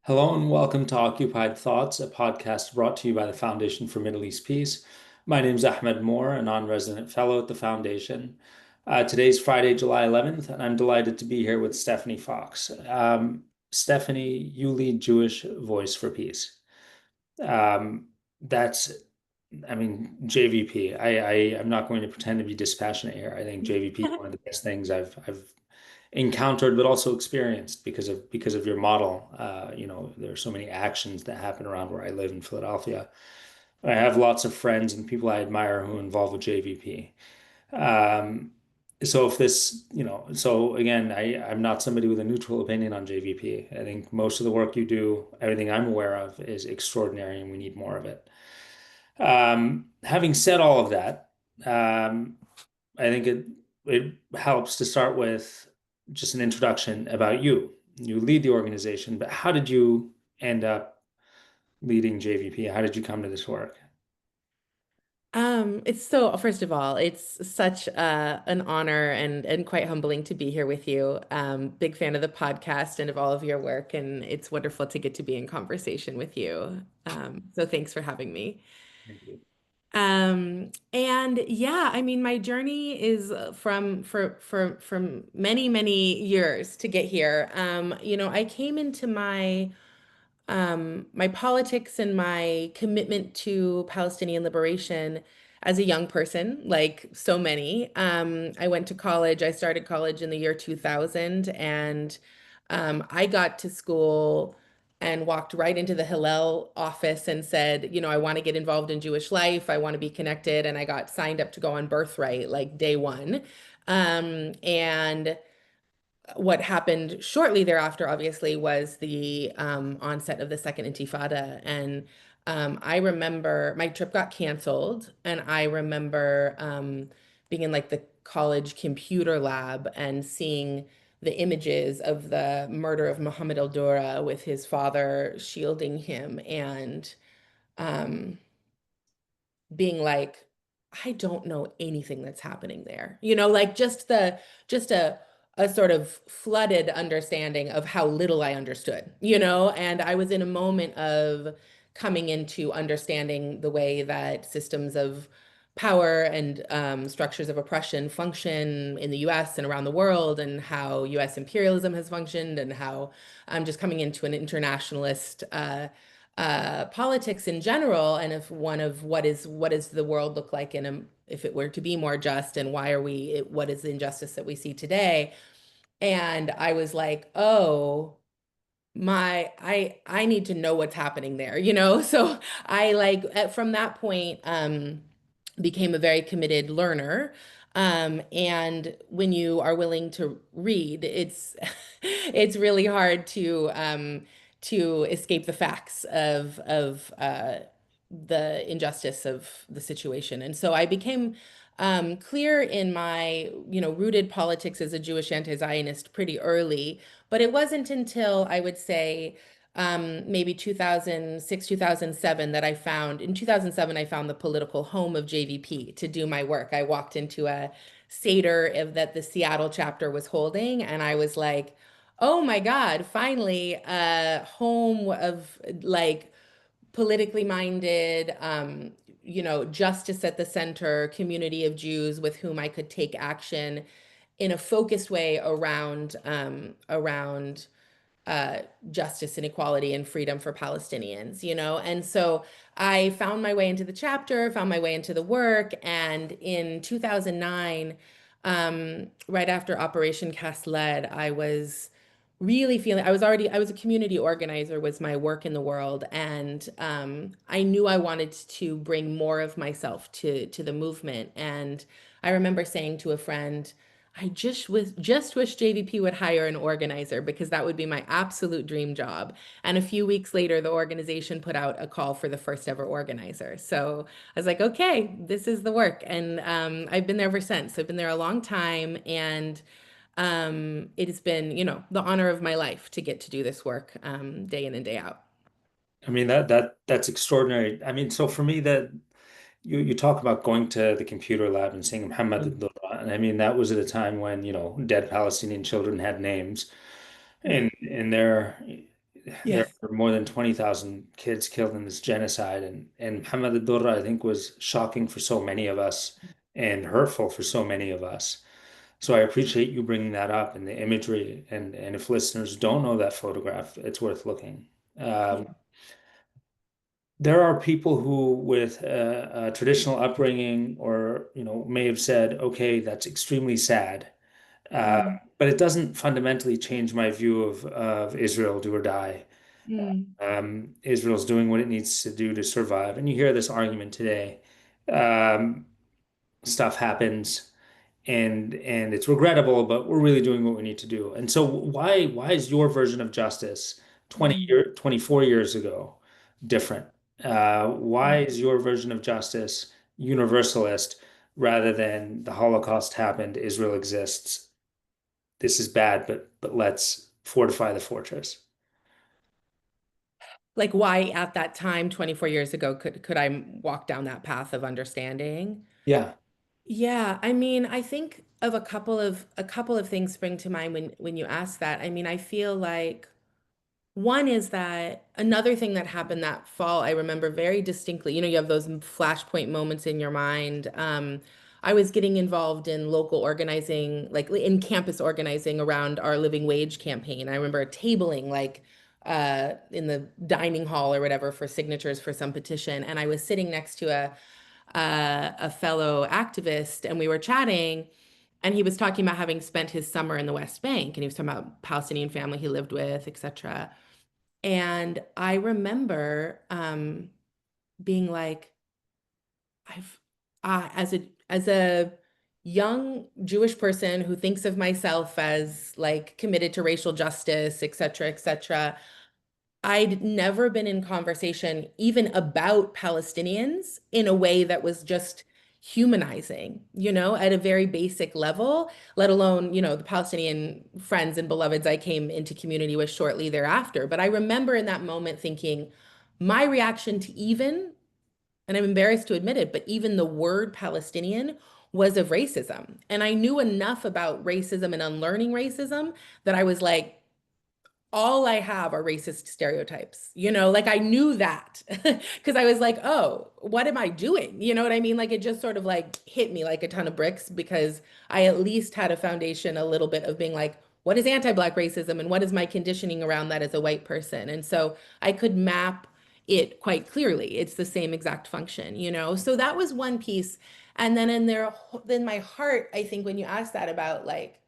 Hello and welcome to Occupied Thoughts, a podcast brought to you by the Foundation for Middle East Peace. My name is Ahmed Moor, a non-resident fellow at the Foundation. Today's Friday, July 11th, and I'm delighted to be here with Stefanie Fox. Stefanie, you lead Jewish Voice for Peace. Um, that's, JVP. I'm not going to pretend to be dispassionate here. I think JVP is one of the best things I've encountered, but also experienced because of your model. There are so many actions that happen around where I live in Philadelphia. I have lots of friends and people I admire who are involved with JVP. Um, so if this, so again, I'm not somebody with a neutral opinion on JVP. I think most of the work you do, everything I'm aware of, is extraordinary, and we need more of it. Having said all of that, I think it helps to start with just an introduction about you. You lead the organization, but how did you end up leading JVP? How did you come to this work? It's so, first of all, it's such an honor and quite humbling to be here with you. Big fan of the podcast and of all of your work, and it's wonderful to get to be in conversation with you. So thanks for having me. Thank you. And yeah, I mean, my journey is from many years to get here. I came into my politics and my commitment to Palestinian liberation as a young person, like so many. I went to college. I started college in the year 2000, and I got to school and walked right into the Hillel office and said, I want to get involved in Jewish life. I want to be connected. And I got signed up to go on Birthright like day one. And what happened shortly thereafter, obviously, was the onset of the Second Intifada. And I remember my trip got canceled, and I remember being in like the college computer lab and seeing the images of the murder of Muhammad al-Dura with his father shielding him and um, being like, I don't know anything that's happening there. Like just a sort of flooded understanding of how little I understood, and I was in a moment of coming into understanding the way that systems of power and structures of oppression function in the US and around the world, and how US imperialism has functioned, and how I'm just coming into an internationalist politics in general, and if one of what does the world look like in a if it were to be more just, and what is the injustice that we see today? And I was like, oh, I need to know what's happening there, So I from that point became a very committed learner. And when you are willing to read, it's it's really hard to escape the facts of the injustice of the situation. And so I became clear in my, rooted politics as a Jewish anti-Zionist pretty early, but it wasn't until I would say maybe 2006, 2007 that in 2007, I found the political home of JVP to do my work. I walked into a Seder that the Seattle chapter was holding, and I was like, oh my God, finally a home of like politically minded, justice at the center, community of Jews with whom I could take action in a focused way around justice and equality and freedom for Palestinians, And so I found my way into the chapter, found my way into the work, and in 2009, right after Operation Cast Lead, I was really feeling I was a community organizer was my work in the world, and I knew I wanted to bring more of myself to the movement. And I remember saying to a friend, just wish JVP would hire an organizer because that would be my absolute dream job. And a few weeks later, the organization put out a call for the first ever organizer. So I was like, okay, this is the work. And I've been there ever since. I've been there a long time. And it has been, the honor of my life to get to do this work day in and day out. I mean that's extraordinary. I mean, so for me that you talk about going to the computer lab and seeing Muhammad al-Dura, and I mean that was at a time when, dead Palestinian children had names. Yeah. And There Yes. are more than 20,000 kids killed in this genocide, and Muhammad al-Durra, I think, was shocking for so many of us and hurtful for so many of us. So I appreciate you bringing that up and the imagery. And if listeners don't know that photograph, it's worth looking. Yeah. There are people who, with a traditional upbringing, or may have said, "Okay, that's extremely sad," uh, Mm, but it doesn't fundamentally change my view of Israel, do or die. mm, Israel's doing what it needs to do to survive, and you hear this argument today. Um, Stuff happens, and it's regrettable, but we're really doing what we need to do. And so why is your version of justice mm, 24 years ago different? Why mm. is your version of justice universalist rather than the Holocaust happened, Israel exists, this is bad, but let's fortify the fortress? Like why at that time, 24 years ago, could I walk down that path of understanding? Yeah. Yeah, I mean, I think of a couple of things spring to mind when you ask that. I mean, I feel like one is that another thing that happened that fall, I remember very distinctly. You have those flashpoint moments in your mind. I was getting involved in local organizing, like in campus organizing around our living wage campaign. I remember tabling like in the dining hall or whatever for signatures for some petition, and I was sitting next to a fellow activist, and we were chatting. And he was talking about having spent his summer in the West Bank, and he was talking about Palestinian family he lived with, etc. And I remember being like, I've as a young Jewish person who thinks of myself as like committed to racial justice, et cetera, et cetera. I'd never been in conversation even about Palestinians in a way that was just humanizing, at a very basic level, let alone, the Palestinian friends and beloveds I came into community with shortly thereafter. But I remember in that moment thinking, my reaction to even, and I'm embarrassed to admit it, but even the word Palestinian was of racism. And I knew enough about racism and unlearning racism that I was like, all I have are racist stereotypes. Like I knew that because I was like, oh, what am I doing? You know what I mean? Like it just sort of like hit me like a ton of bricks because I at least had a foundation a little bit of being like, what is anti-Black racism and what is my conditioning around that as a white person? And so I could map it quite clearly. It's the same exact function. So that was one piece. And then then my heart, I think when you ask that about like,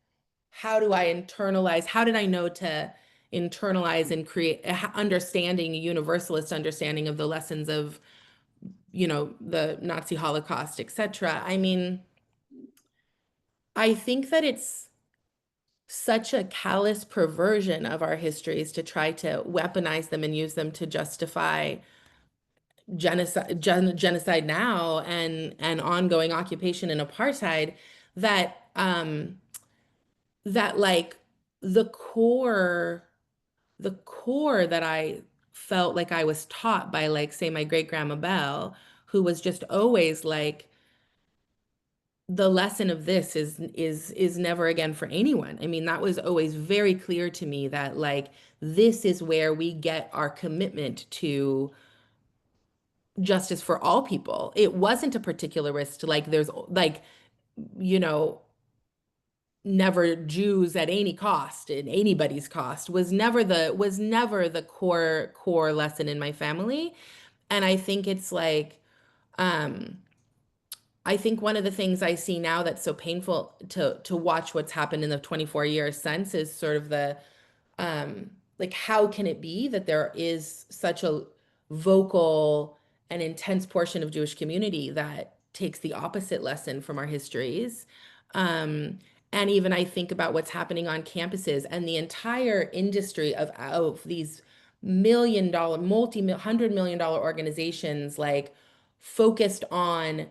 how do I internalize? How did I know to internalize and create understanding, a universalist understanding of the lessons of, the Nazi Holocaust, etc. I mean, I think that it's such a callous perversion of our histories to try to weaponize them and use them to justify genocide now and ongoing occupation and apartheid that like the core the core that I felt like I was taught by, like, say, my great grandma Bell, who was just always like, the lesson of this is never again for anyone. I mean, that was always very clear to me that like this is where we get our commitment to justice for all people. It wasn't a particularist, like there's like, you know, never Jews at any cost, at anybody's cost, was never the core lesson in my family. And I think it's like um I think one of the things I see now that's so painful to watch what's happened in the 24 years since is sort of the like how can it be that there is such a vocal and intense portion of Jewish community that takes the opposite lesson from our histories. um, and even I think about what's happening on campuses and the entire industry of these $1 million $100 million organizations like focused on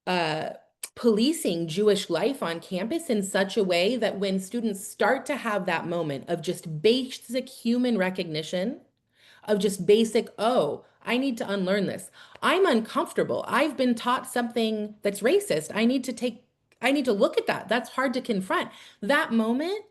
uh, policing Jewish life on campus in such a way that when students start to have that moment of just basic human recognition, of just basic, oh, I need to unlearn this. I'm uncomfortable. I've been taught something that's racist. I need to look at that. That's hard to confront. That moment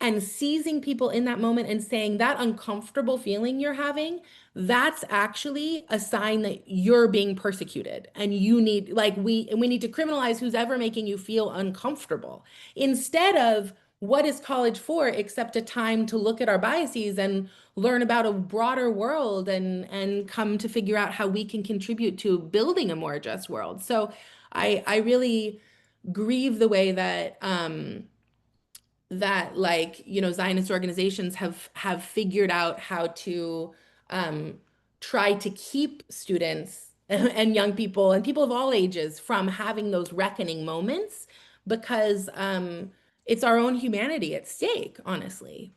and seizing people in that moment and saying that uncomfortable feeling you're having, that's actually a sign that you're being persecuted and you need like we need to criminalize who's ever making you feel uncomfortable instead of what is college for except a time to look at our biases and learn about a broader world and come to figure out how we can contribute to building a more just world. So I really grieve the way that like Zionist organizations have figured out how to um, try to keep students and young people and people of all ages from having those reckoning moments because it's our own humanity at stake, honestly.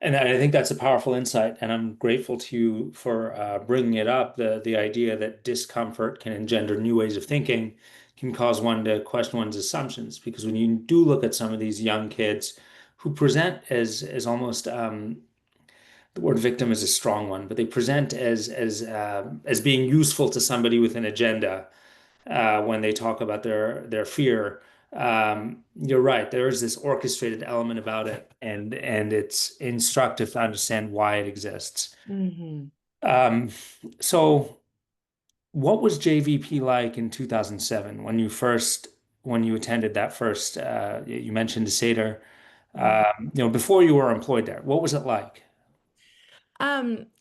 And I think that's a powerful insight, and I'm grateful to you for bringing it up. The idea that discomfort can engender new ways of thinking can cause one to question one's assumptions. Because when you do look at some of these young kids who present as almost the word victim is a strong one, but they present as being useful to somebody with an agenda when they talk about their fear. You're right. There is this orchestrated element about it, and it's instructive to understand why it exists. Hmm. Um, so, what was JVP like in 2007 when you attended that first? You mentioned the Seder. Before you were employed there, what was it like?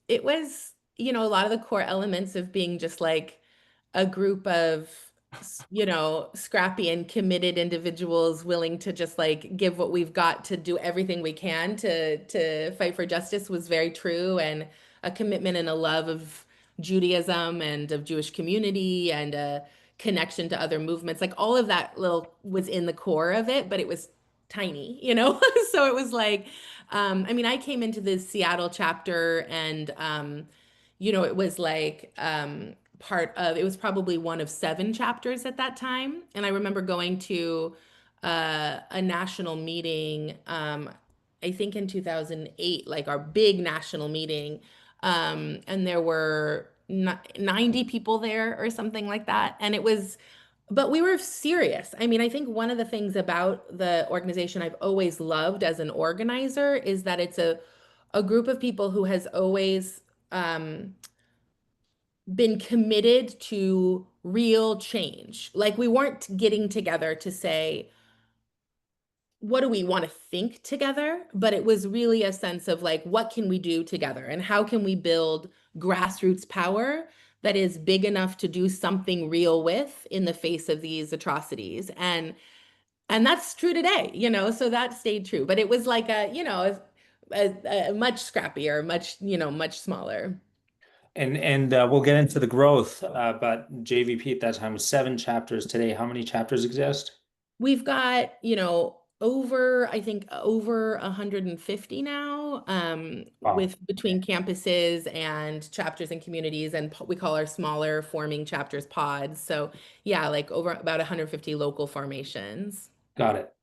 It was, a lot of the core elements of being just like a group of, scrappy and committed individuals willing to just like give what we've got to do everything we can to fight for justice was very true, and a commitment and a love of Judaism and of Jewish community and a connection to other movements. Like all of that little was in the core of it, but it was tiny. So it was like, I mean, I came into the Seattle chapter and, it was like it was probably one of seven chapters at that time. And I remember going to a national meeting, I think in 2008, like our big national meeting. And there were 90 people there or something like that. And it was, but we were serious. I mean, I think one of the things about the organization I've always loved as an organizer is that it's a group of people who has always um, been committed to real change. Like we weren't getting together to say, what do we want to think together? But it was really a sense of like, what can we do together and how can we build grassroots power that is big enough to do something real with in the face of these atrocities. And that's true today, so that stayed true. But it was like a much scrappier, much smaller. And we'll get into the growth, but JVP at that time was seven chapters. Today, how many chapters exist? We've got, I think over 150 now, Wow. with between campuses and chapters and communities, and we call our smaller forming chapters pods. So yeah, like over about 150 local formations. Got it.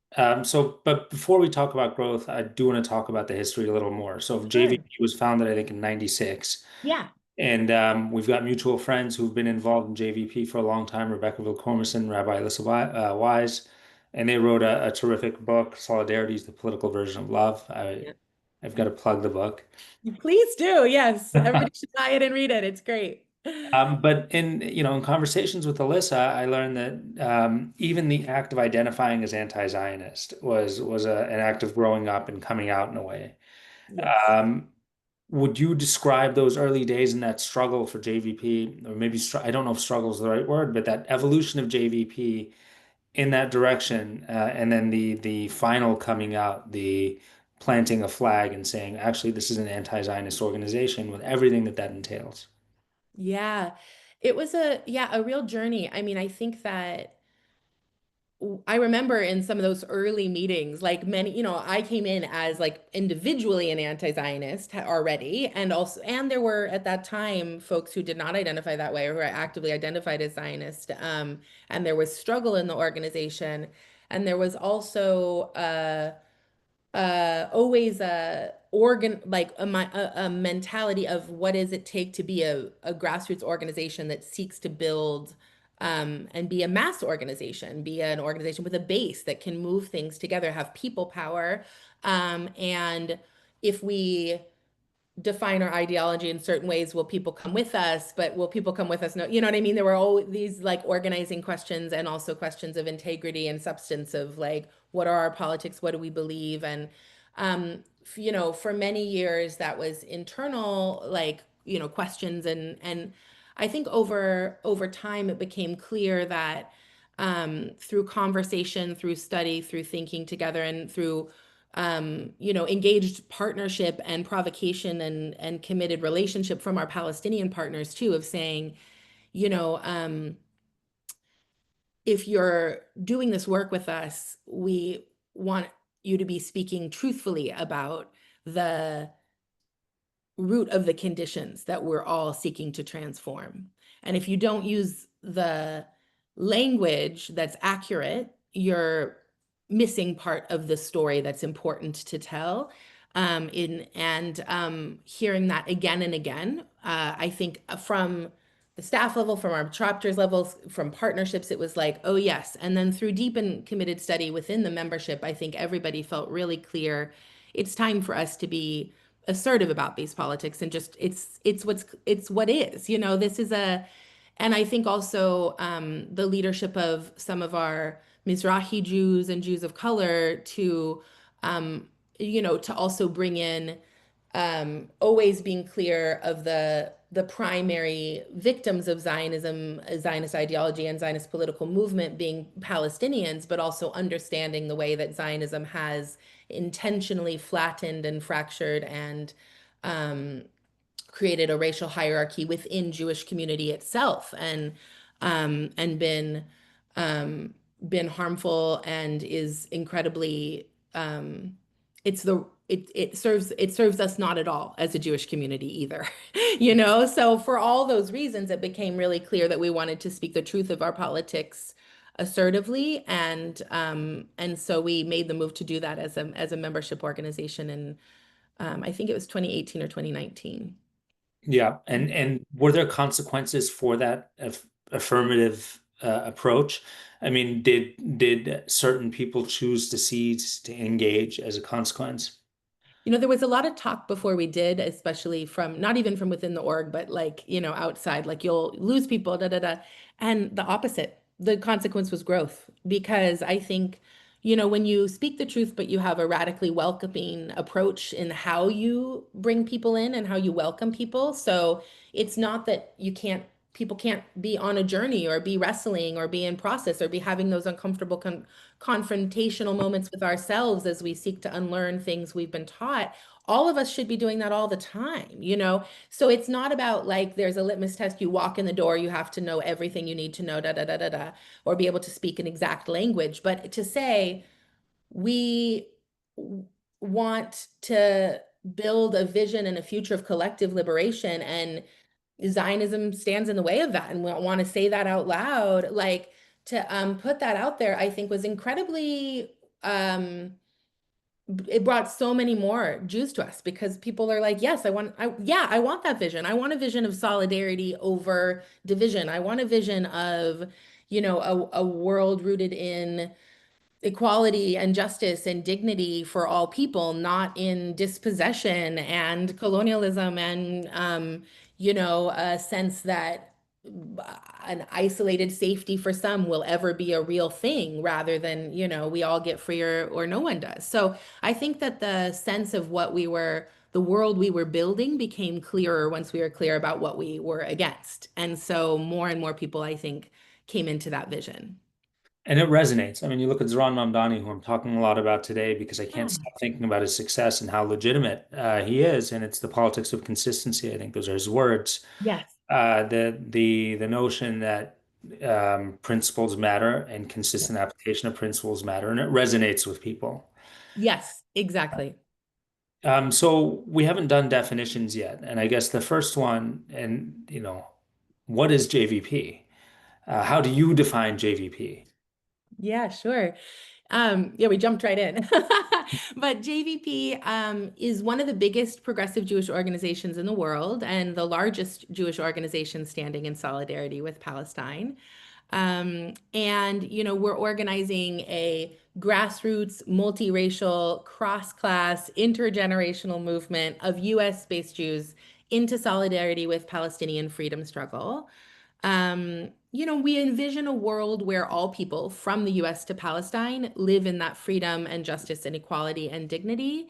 But before we talk about growth, I do want to talk about the history a little more. So Sure. JVP was founded, I think, in 96. Yeah. And we've got mutual friends who've been involved in JVP for a long time, Rebecca Vilcormison, Rabbi Alyssa Wise, and they wrote a terrific book, Solidarity is the Political Version of Love. Yeah. I've got to plug the book. Please do. Yes. Everybody should buy it and read it. It's great. But in conversations with Alyssa, I learned that even the act of identifying as anti-Zionist was an act of growing up and coming out in a way. Yes. Um, would you describe those early days and that struggle for JVP, or maybe I don't know if struggle is the right word, but that evolution of JVP in that direction, and then the final coming out, the planting a flag and saying, actually, this is an anti-Zionist organization with everything that that entails. Yeah. It was a real journey. I mean, I think that I remember in some of those early meetings, like many, I came in as like individually an anti-Zionist already, and there were at that time folks who did not identify that way or who were actively identified as Zionist, and there was struggle in the organization, and there was also always a organ like a mentality of what does it take to be a grassroots organization that seeks to build and be a mass organization, be an organization with a base that can move things together, have people power. And if we define our ideology in certain ways, will people come with us? But will people come with us? No, you know what I mean? There were all these like organizing questions and also questions of integrity and substance of like, what are our politics? What do we believe? And, for many years that was internal, like, questions and I think over time it became clear that through conversation, through study, through thinking together, and through engaged partnership and provocation and committed relationship from our Palestinian partners too, of saying, you know, um, if you're doing this work with us, we want you to be speaking truthfully about the root of the conditions that we're all seeking to transform. And if you don't use the language that's accurate, you're missing part of the story that's important to tell. Hearing that again and again, I think from the staff level, from our chapters levels, from partnerships, it was like, oh yes. And then through deep and committed study within the membership, I think everybody felt really clear. It's time for us to be assertive about these politics and just it's what is, this is and I think also the leadership of some of our Mizrahi Jews and Jews of color to also bring in always being clear of the primary victims of Zionism, Zionist ideology, and Zionist political movement being Palestinians, but also understanding the way that Zionism has intentionally flattened and fractured and created a racial hierarchy within Jewish community itself, and been harmful and is incredibly it's the it serves us not at all as a Jewish community either. So for all those reasons it became really clear that we wanted to speak the truth of our politics assertively, and so we made the move to do that as a membership organization in I think it was 2018 or 2019. Yeah, and were there consequences for that affirmative approach? I mean, did certain people choose to cease to engage as a consequence? There was a lot of talk before we did, especially from not even from within the org, but like, outside, like you'll lose people, da da da. And the opposite, the consequence was growth. Because I think, when you speak the truth, but you have a radically welcoming approach in how you bring people in and how you welcome people. So it's not that people can't be on a journey or be wrestling or be in process or be having those uncomfortable confrontational moments with ourselves as we seek to unlearn things we've been taught. All of us should be doing that all the time. So it's not about like there's a litmus test, you walk in the door, you have to know everything you need to know, da da da da da, or be able to speak an exact language, but to say we want to build a vision and a future of collective liberation, and Zionism stands in the way of that, and we want to say that out loud, like to put that out there, I think was incredibly it brought so many more Jews to us because people are like, yes, I want that vision. I want a vision of solidarity over division. I want a vision of, a world rooted in equality and justice and dignity for all people, not in dispossession and colonialism and a sense that an isolated safety for some will ever be a real thing rather than, we all get free or no one does. So I think that the sense of the world we were building became clearer once we were clear about what we were against. And so more and more people, I think, came into that vision. And it resonates. I mean, you look at Zoran Mamdani, who I'm talking a lot about today because I can't Yeah. stop thinking about his success and how legitimate he is, and it's the politics of consistency. I think those are his words. Yes. The notion that principles matter and consistent application of principles matter, and it resonates with people. Yes, exactly. So we haven't done definitions yet, and I guess the first one, and what is JVP? How do you define JVP? Yeah, sure. Yeah, we jumped right in. But JVP is one of the biggest progressive Jewish organizations in the world and the largest Jewish organization standing in solidarity with Palestine. And we're organizing a grassroots, multiracial, cross-class, intergenerational movement of US-based Jews into solidarity with Palestinian freedom struggle. We envision a world where all people from the US to Palestine live in that freedom and justice and equality and dignity.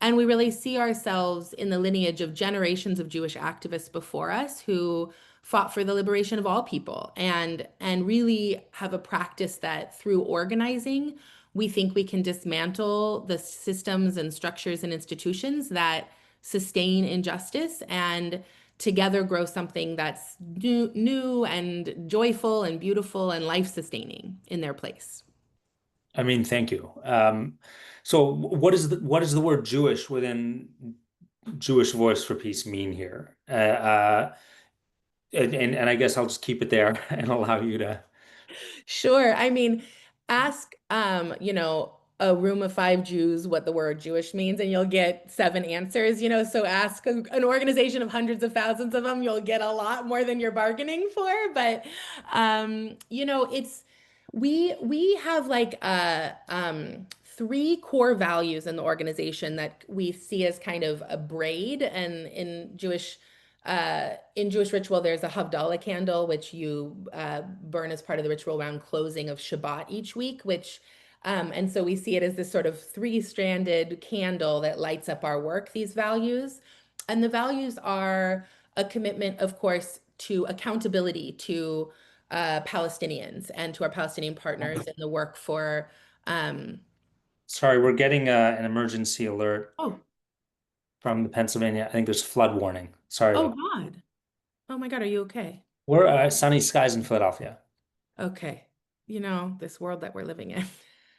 And we really see ourselves in the lineage of generations of Jewish activists before us who fought for the liberation of all people and really have a practice that through organizing, we think we can dismantle the systems and structures and institutions that sustain injustice and together grow something that's new and joyful and beautiful and life-sustaining in their place. I mean, thank you. So what does the word Jewish within Jewish Voice for Peace mean here? And I guess I'll just keep it there and allow you to. Sure. I mean, ask a room of five Jews what the word Jewish means, and you'll get seven answers. So ask an organization of hundreds of thousands of them, you'll get a lot more than you're bargaining for. But it's we have like three core values in the organization that we see as kind of a braid, and in Jewish ritual, there's a Havdalah candle, which you burn as part of the ritual around closing of Shabbat each week, and so we see it as this sort of three-stranded candle that lights up our work, these values. And the values are a commitment, of course, to accountability to Palestinians and to our Palestinian partners in the work for. Um, Sorry, we're getting an emergency alert oh, from the Pennsylvania. I think there's flood warning. Sorry oh about. God. Oh my God, are you okay? We're sunny skies in Philadelphia. Okay. This world that we're living in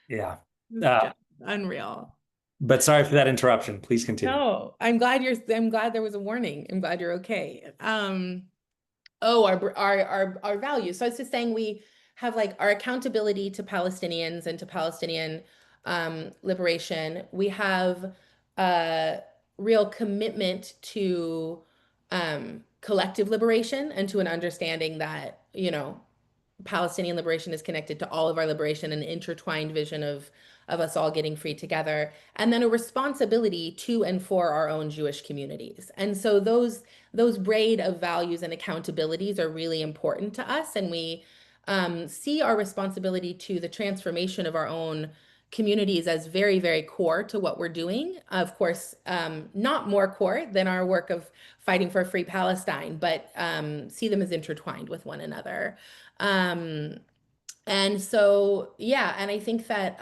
Yeah. is Uh, just unreal. but sorry for that interruption. Please continue. No, I'm glad there was a warning. I'm glad you're okay. Oh, our values. So I was just saying we have like our accountability to Palestinians and to Palestinian liberation. We have a real commitment to collective liberation and to an understanding that, Palestinian liberation is connected to all of our liberation, an intertwined vision of us all getting free together, and then a responsibility to and for our own Jewish communities. And so those braid of values and accountabilities are really important to us, and we see our responsibility to the transformation of our own communities as very, very core to what we're doing. Of course, not more core than our work of fighting for a free Palestine, but see them as intertwined with one another. Um, and so, yeah, and I think that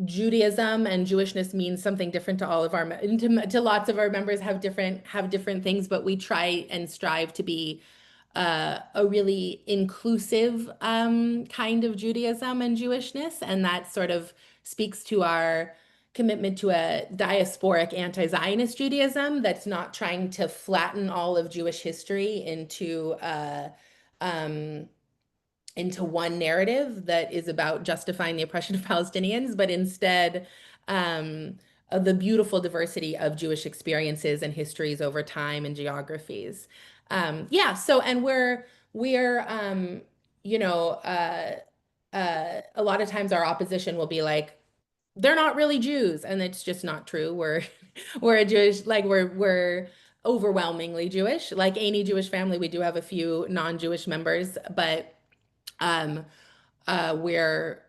Judaism and Jewishness means something different to all of our to lots of our members have different things, but we try and strive to be a really inclusive kind of Judaism and Jewishness, and that sort of speaks to our commitment to a diasporic anti-Zionist Judaism that's not trying to flatten all of Jewish history um, into one narrative that is about justifying the oppression of Palestinians, but instead of the beautiful diversity of Jewish experiences and histories over time and geographies. Yeah, so and we're you know a lot of times our opposition will be like, they're not really Jews, and it's just not true. We're a Jewish, like we're overwhelmingly Jewish. Like any Jewish family, we do have a few non-Jewish members, but um, we're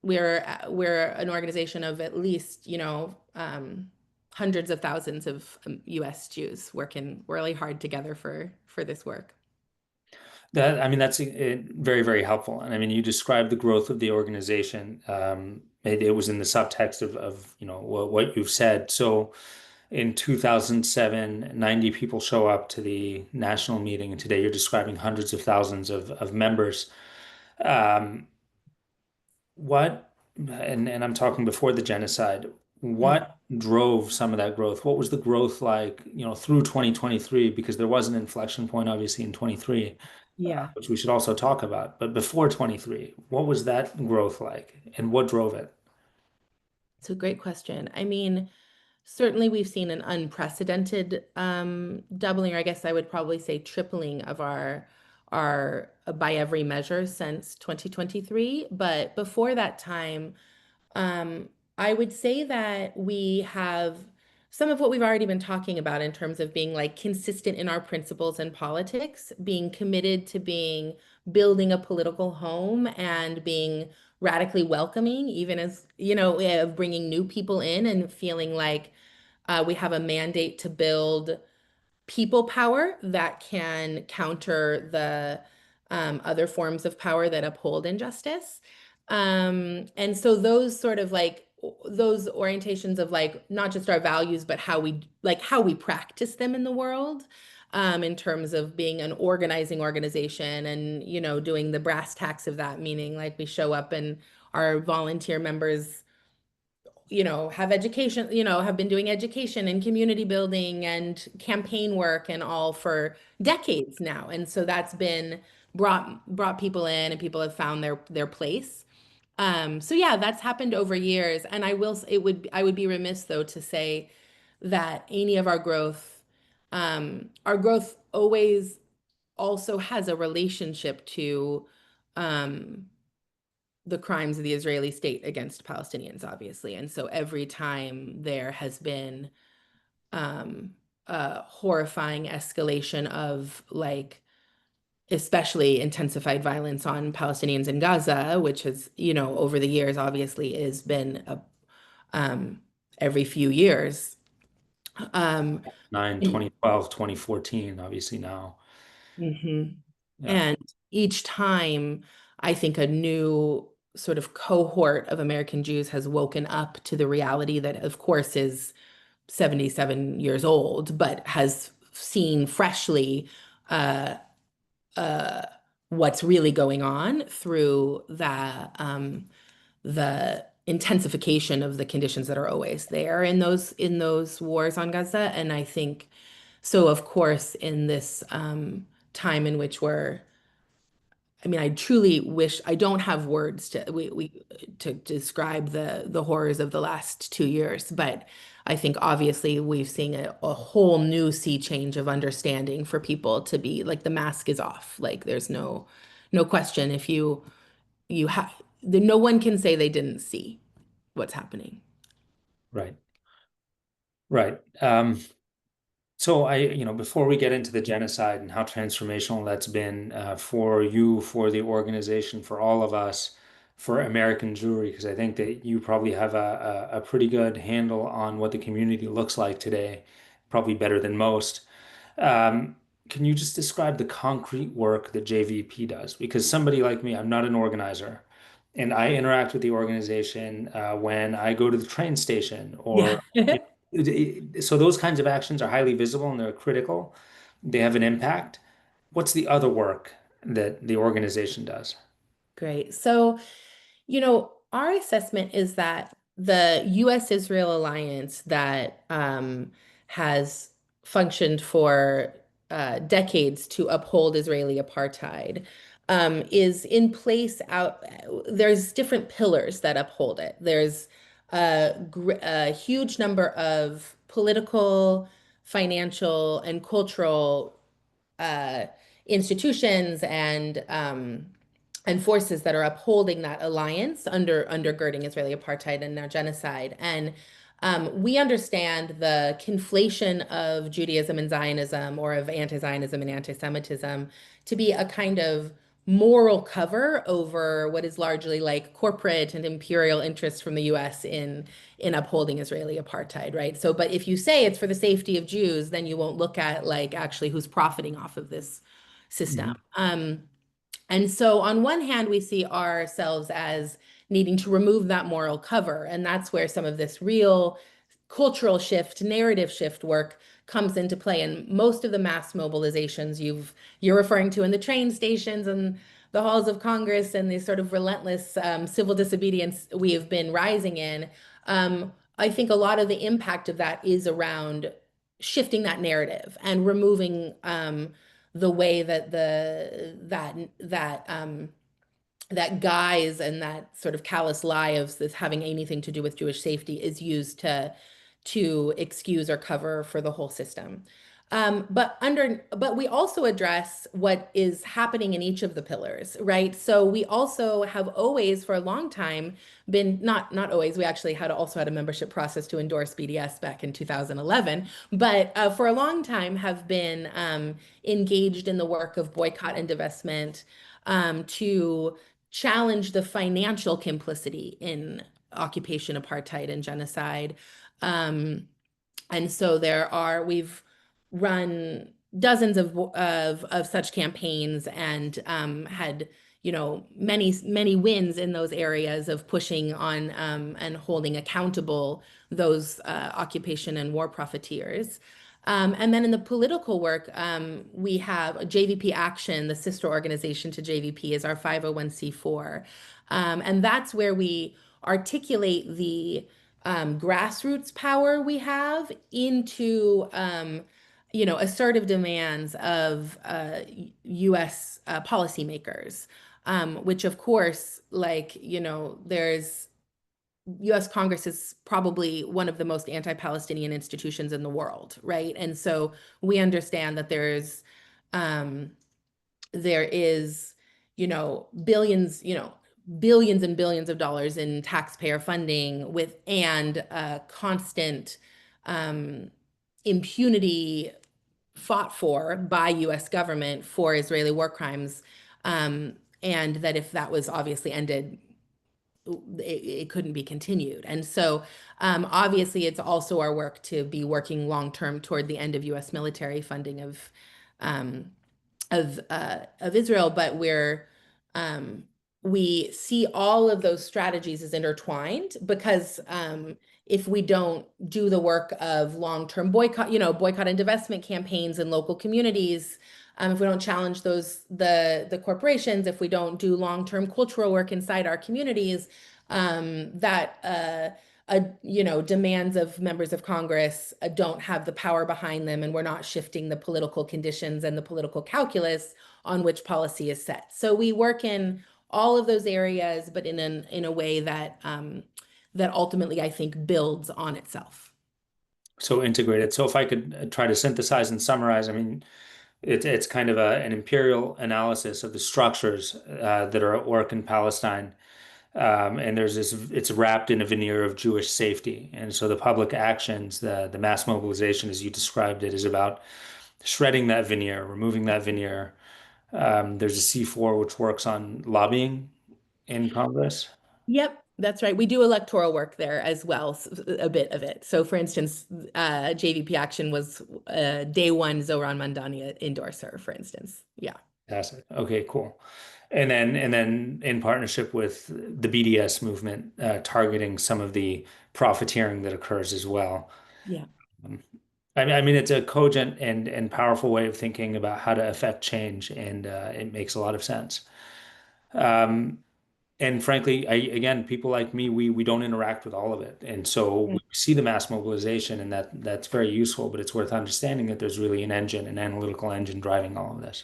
an organization of at least, hundreds of thousands of US Jews working really hard together for this work. I mean, that's very, very helpful. And I mean, you described the growth of the organization. It was in the subtext of what you've said. So in 2007, 90 people show up to the national meeting, and today you're describing hundreds of thousands of members. Um, what, and I'm talking before the genocide, Mm, what drove some of that growth? What was the growth like, through 2023? Because there was an inflection point, obviously, in 23, yeah, which we should also talk about. But before 23, what was that growth like, and what drove it? it's a great question. I mean, certainly we've seen an unprecedented doubling, or I guess I would probably say tripling of by every measure since 2023. But before that time, um, I would say that we have some of what we've already been talking about in terms of being like consistent in our principles and politics, being committed to being building a political home and being radically welcoming, even as, bringing new people in and feeling like we have a mandate to build people power that can counter the other forms of power that uphold injustice. And so those sort of like those orientations of like not just our values, but how we practice them in the world, in terms of being an organizing organization and, doing the brass tacks of that, meaning like we show up and our volunteer members have education, have been doing education and community building and campaign work and all for decades now. And so that's been brought people in and people have found their place. So yeah, that's happened over years. And I would be remiss though to say that any of our growth always also has a relationship to um, the crimes of the Israeli state against Palestinians, obviously. And so every time there has been a horrifying escalation of like, especially intensified violence on Palestinians in Gaza, which has, over the years, obviously, has been um, every few years. Um, 9, 2012, 2014, obviously now. mhm. Yeah. And each time, I think a new sort of cohort of American Jews has woken up to the reality that, of course, is 77 years old, but has seen freshly uh, uh, what's really going on through the intensification of the conditions that are always there in those wars on Gaza. And I think so, of course, in this time in which I mean, I truly wish I don't have words to describe the horrors of the last 2 years, but I think obviously we've seen a whole new sea change of understanding for people to be like the mask is off. Like there's no question if you have no one can say they didn't see what's happening. Right. Right. So before we get into the genocide and how transformational that's been for you, for the organization, for all of us, for American Jewry, because I think that you probably have a pretty good handle on what the community looks like today, probably better than most. Um, can you just describe the concrete work that JVP does? Because somebody like me, I'm not an organizer, and I interact with the organization when I go to the train station Yeah. or so those kinds of actions are highly visible and they're critical. They have an impact. What's the other work that the organization does? Great. So, our assessment is that the US-Israel alliance that has functioned for decades to uphold Israeli apartheid is in place out. There's different pillars that uphold it. There's a huge number of political, financial, and cultural uh, institutions and forces that are upholding that alliance undergirding Israeli apartheid and now genocide. And we understand the conflation of Judaism and Zionism, or of anti-Zionism and anti-Semitism, to be a kind of moral cover over what is largely like corporate and imperial interests from the US in upholding Israeli apartheid, right? So, but if you say it's for the safety of Jews, then you won't look at like actually who's profiting off of this system. Mhm. And so, on one hand, we see ourselves as needing to remove that moral cover. And that's where some of this real cultural shift, narrative shift work comes into play. And most of the mass mobilizations you're referring to in the train stations and the halls of Congress and these sort of relentless civil disobedience we have been rising in, I think a lot of the impact of that is around shifting that narrative and removing the way that that guise and that sort of callous lie of this having anything to do with Jewish safety is used to excuse or cover for the whole system. But we also address what is happening in each of the pillars, right? So we also have always, for a long time, been not always. We actually had also had a membership process to endorse BDS back in 2011, but for a long time have been engaged in the work of boycott and divestment to challenge the financial complicity in occupation, apartheid, and genocide. Um, and so we've run dozens of such campaigns and had, many wins in those areas of pushing on and holding accountable those occupation and war profiteers. And then in the political work, we have JVP Action, the sister organization to JVP, is our 501(c)(4). And that's where we articulate the grassroots power we have into assertive demands of U.S. Policymakers, which of course, there's U.S. Congress is probably one of the most anti-Palestinian institutions in the world, right? And so we understand that um, there is, billions and billions of dollars in taxpayer funding with and constant um, impunity fought for by US government for Israeli war crimes. Um, and that if that was obviously ended, it couldn't be continued. And so obviously it's also our work to be working long term toward the end of US military funding um, of Israel, but um, we see all of those strategies as intertwined because if we don't do the work of long-term boycott and divestment campaigns in local communities, if we don't challenge the corporations, if we don't do long-term cultural work inside our communities, that demands of members of Congress don't have the power behind them, and we're not shifting the political conditions and the political calculus on which policy is set. So we work in all of those areas, but in a way that ultimately I think builds on itself. So integrated. So if I could try to synthesize and summarize, I mean, it's kind of an imperial analysis of the structures that are at work in Palestine. And it's wrapped in a veneer of Jewish safety. And so the public actions, the mass mobilization, as you described it, is about shredding that veneer, removing that veneer. There's a C4 which works on lobbying in Congress. Yep, that's right. We do electoral work there as well, a bit of it. So, for instance, JVP Action was day one Zohran Mandani endorser, for instance. Yeah. Fantastic. Okay, cool. And then in partnership with the BDS movement, targeting some of the profiteering that occurs as well. Yeah. Um, I mean, it's a cogent and powerful way of thinking about how to affect change, and it makes a lot of sense. Um, and frankly, again, people like me, we don't interact with all of it, and so Yeah. we see the mass mobilization, and that's very useful. But it's worth understanding that there's really an engine, an analytical engine driving all of this.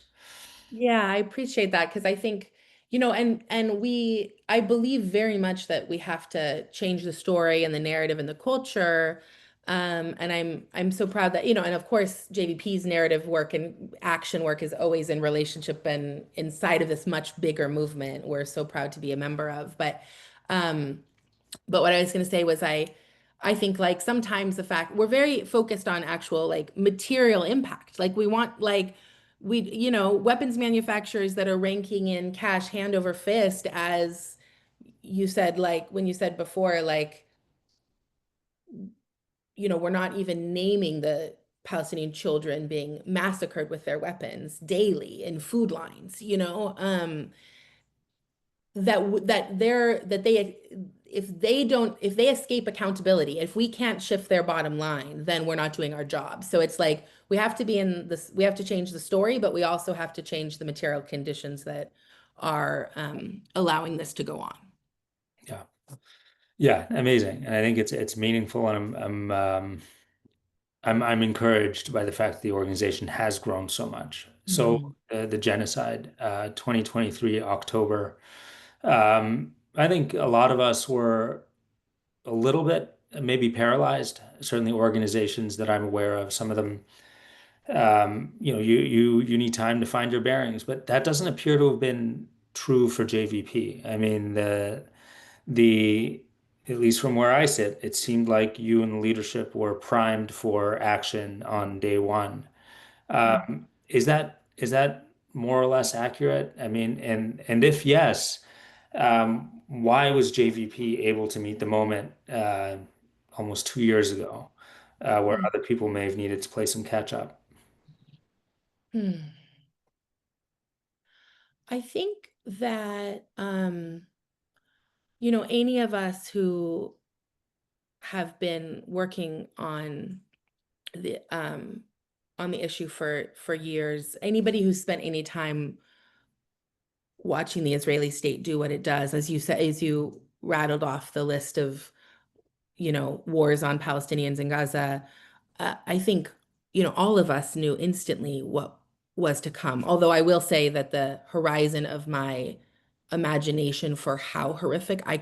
Yeah, I appreciate that because I think, I believe very much that we have to change the story and the narrative and the culture. And I'm so proud that, and of course, JVP's narrative work and action work is always in relationship and inside of this much bigger movement we're so proud to be a member of. Um, but what I was going to say was I think like sometimes the fact we're very focused on actual like material impact. Like we want like weapons manufacturers that are ranking in cash hand over fist as you said like when you said before like we're not even naming the Palestinian children being massacred with their weapons daily in food lines, that they if they escape accountability, if we can't shift their bottom line, then we're not doing our job. So it's like we have to change the story, but we also have to change the material conditions that are allowing this to go on. Yeah. Yeah, amazing. And I think it's meaningful, and I'm encouraged by the fact that the organization has grown so much. So Mhm. the genocide, 2023 October, I think a lot of us were a little bit maybe paralyzed. Certainly organizations that I'm aware of, some of them You need time to find your bearings, but that doesn't appear to have been true for JVP. I mean, the at least from where I sit, it seemed like you and the leadership were primed for action on day one. Is that more or less accurate? I mean, and if yes, why was JVP able to meet the moment almost 2 years ago, where Hmm. other people may have needed to play some catch up? Hmm. I think that any of us who have been working the on the issue for years, anybody who's spent any time watching the Israeli state do what it does, as you said, as you rattled off the list of, wars on Palestinians in Gaza, I think, all of us knew instantly what was to come. Although I will say that the horizon of my imagination for how horrific I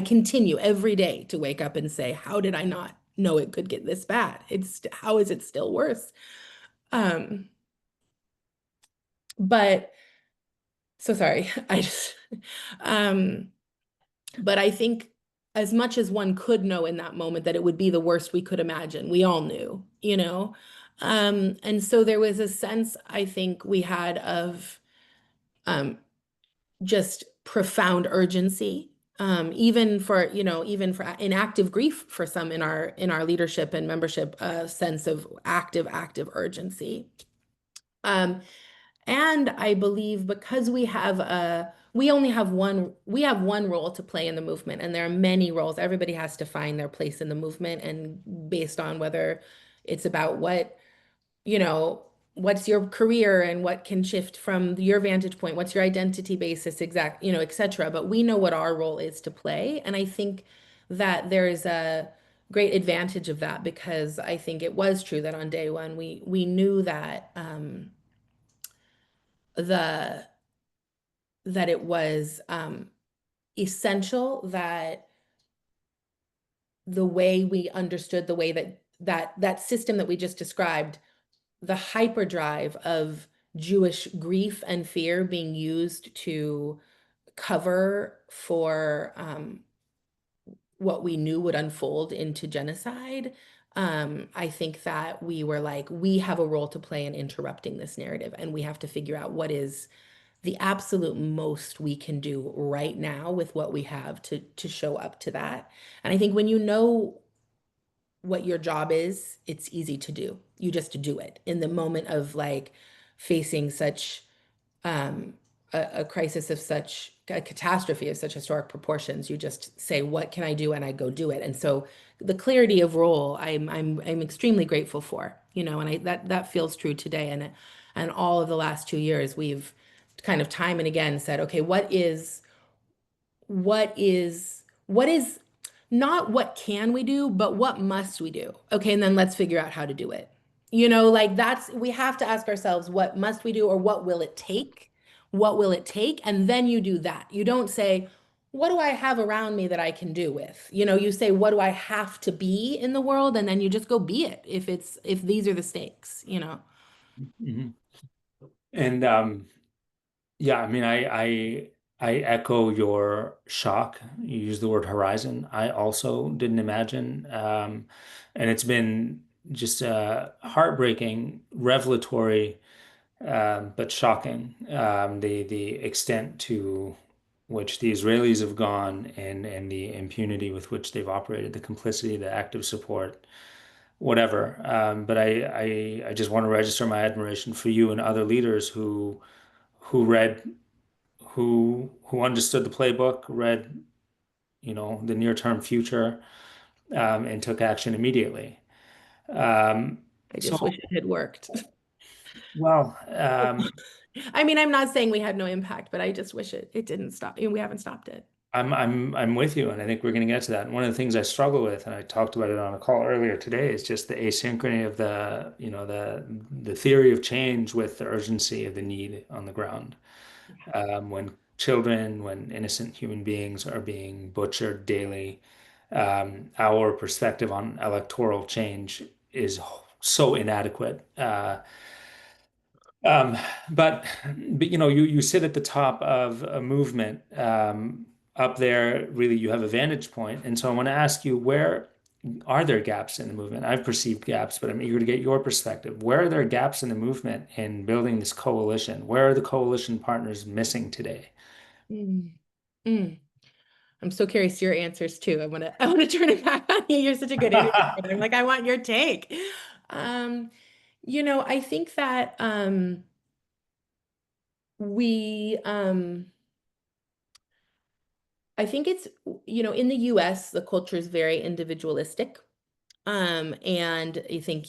continue every day to wake up and say, how did I not know it could get this bad? How is it still worse? Um, but so sorry. Um, but I think as much as one could know in that moment that it would be the worst we could imagine, we all knew, you know? And so there was a sense I think we had of um, just profound urgency, even for in active grief for some in our leadership and membership, a sense of active urgency. Um, and I believe because we have one role to play in the movement, and there are many roles. Everybody has to find their place in the movement, and based on whether it's about you know, what's your career and what can shift from your vantage point, what's your identity basis, et cetera. But we know what our role is to play. And I think that there is a great advantage of that because I think it was true that on day one we knew that the that it was essential that the way we understood the way that system that we just described, the hyperdrive of Jewish grief and fear being used to cover for what we knew would unfold into genocide. I think that we were like, we have a role to play in interrupting this narrative, and we have to figure out what is the absolute most we can do right now with what we have to show up to that. And I think when you know what your job is, it's easy to do. You just do it in the moment of like facing such um, a crisis of such a catastrophe of such historic proportions. You just say, "What can I do?" and I go do it. And so the clarity of role, I'm extremely grateful for, and that feels true today. And all of the last 2 years, we've kind of time and again said, "Okay, what is not what can we do, but what must we do? Okay, and then let's figure out how to do it." Like we have to ask ourselves, what must we do or what will it take? What will it take? And then you do that. You don't say, what do I have around me that I can do with? You say, what do I have to be in the world? And then you just go be it if these are the stakes. Mhm. And yeah, I mean, I echo your shock. You use the word horizon. I also didn't imagine, and it's been just heartbreaking, revelatory, but shocking. The extent to which the Israelis have gone and the impunity with which they've operated, the complicity, the active support, whatever. But I just want to register my admiration for you and other leaders who read who understood the playbook, read, the near-term future, and took action immediately. Um, I so, just wish it had worked. well, I mean, I'm not saying we had no impact, but I just wish it didn't stop. We haven't stopped it. I'm with you, and I think we're going to get to that. And one of the things I struggle with, and I talked about it on a call earlier today, is just the asynchrony of the theory of change with the urgency of the need on the ground. When innocent human beings are being butchered daily, our perspective on electoral change is so inadequate. Um, but you sit at the top of a movement up there. Really, you have a vantage point, and so I want to ask you, where are there gaps in the movement? I've perceived gaps, but I'm eager to get your perspective. Where are there gaps in the movement in building this coalition? Where are the coalition partners missing today? Mm. Mm. I'm so curious to your answers too. I want to turn it back on you. You're such a good interviewer. I'm like, I want your take. Um, I think that we I think it's, in the US, the culture is very individualistic. And I think,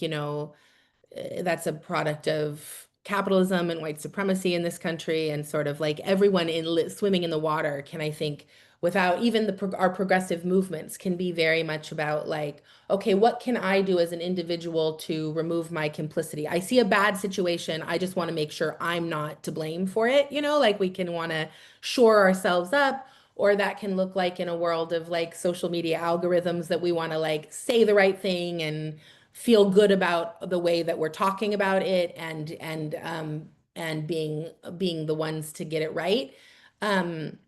that's a product of capitalism and white supremacy in this country, and sort of like everyone swimming in the water can, I think, without even our progressive movements, can be very much about like, okay, what can I do as an individual to remove my complicity? I see a bad situation, I just want to make sure I'm not to blame for it, like we can want to shore ourselves up. Or that can look like in a world of like social media algorithms that we want to like say the right thing and feel good about the way that we're talking about it, and being the ones to get it right. And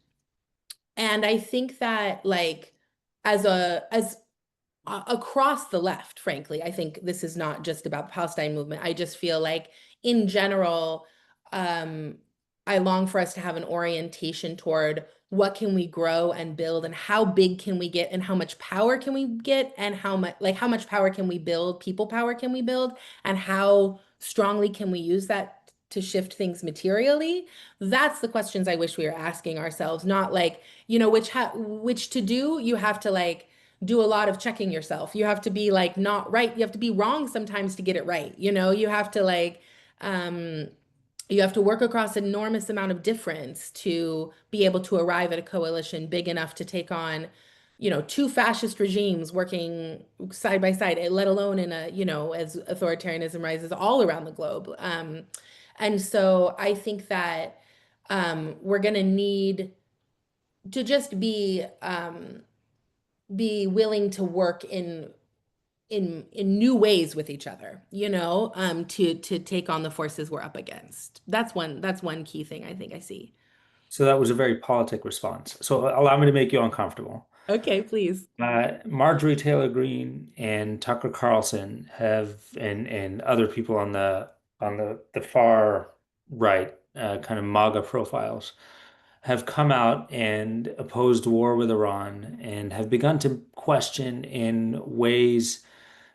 I think that like as across the left, frankly, I think this is not just about the Palestine movement. I just feel like in general, um, I long for us to have an orientation toward what can we grow and build, and how big can we get, and how much power can we get, and how much power can we build, people power can we build, and how strongly can we use that to shift things materially. That's the questions I wish we were asking ourselves, not like, which to do. You have to like do a lot of checking yourself. You have to be like not right. You have to be wrong sometimes to get it right. You have to like um you have to work across an enormous amount of difference to be able to arrive at a coalition big enough to take on, two fascist regimes working side by side, let alone in as authoritarianism rises all around the globe. And so I think that we're going to need to just be willing to work in new ways with each other, to take on the forces we're up against. That's one key thing I think I see. So that was a very politic response. So allow me to make you uncomfortable. Okay, please. Marjorie Taylor Greene and Tucker Carlson and other people on the far right, kind of MAGA profiles, have come out and opposed war with Iran and have begun to question in ways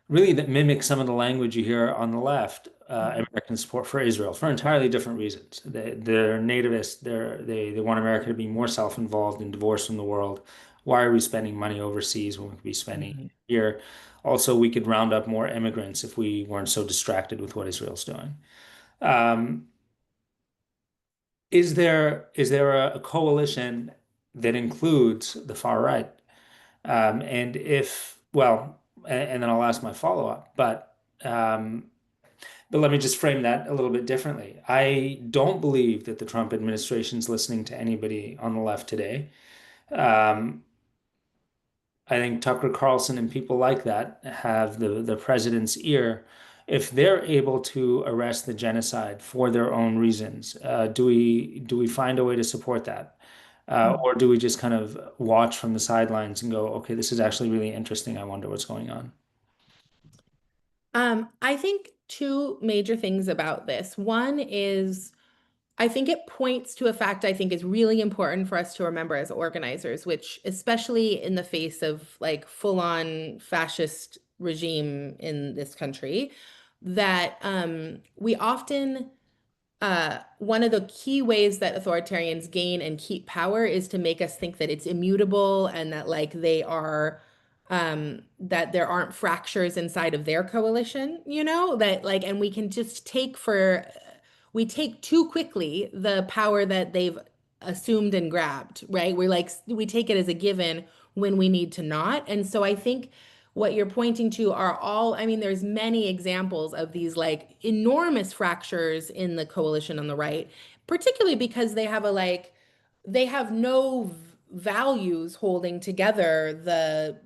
really that mimic some of the language you hear on the left, Mhm. American support for Israel for entirely different reasons. They're nativist. They want America to be more self-involved and divorced from the world. Why are we spending money overseas when we could be spending Mhm. here? Also, we could round up more immigrants if we weren't so distracted with what Israel's doing. Um, is there a coalition that includes the far right? And if, well, and then I'll ask my follow-up, but let me just frame that a little bit differently. I don't believe that the Trump administration is listening to anybody on the left today. Um, I think Tucker Carlson and people like that have the president's ear. If they're able to arrest the genocide for their own reasons, do we find a way to support that? Or do we just kind of watch from the sidelines and go, okay, this is actually really interesting. I wonder what's going on. I think two major things about this. One is I think it points to a fact I think is really important for us to remember as organizers, which especially in the face of like full-on fascist regime in this country, that we often one of the key ways that authoritarians gain and keep power is to make us think that it's immutable, and that like they are that there aren't fractures inside of their coalition, that like, and we can just we take too quickly the power that they've assumed and grabbed, right? We take it as a given when we need to not. And so I think what you're pointing to are all, I mean, there's many examples of these like enormous fractures in the coalition on the right, particularly because they have no values holding together the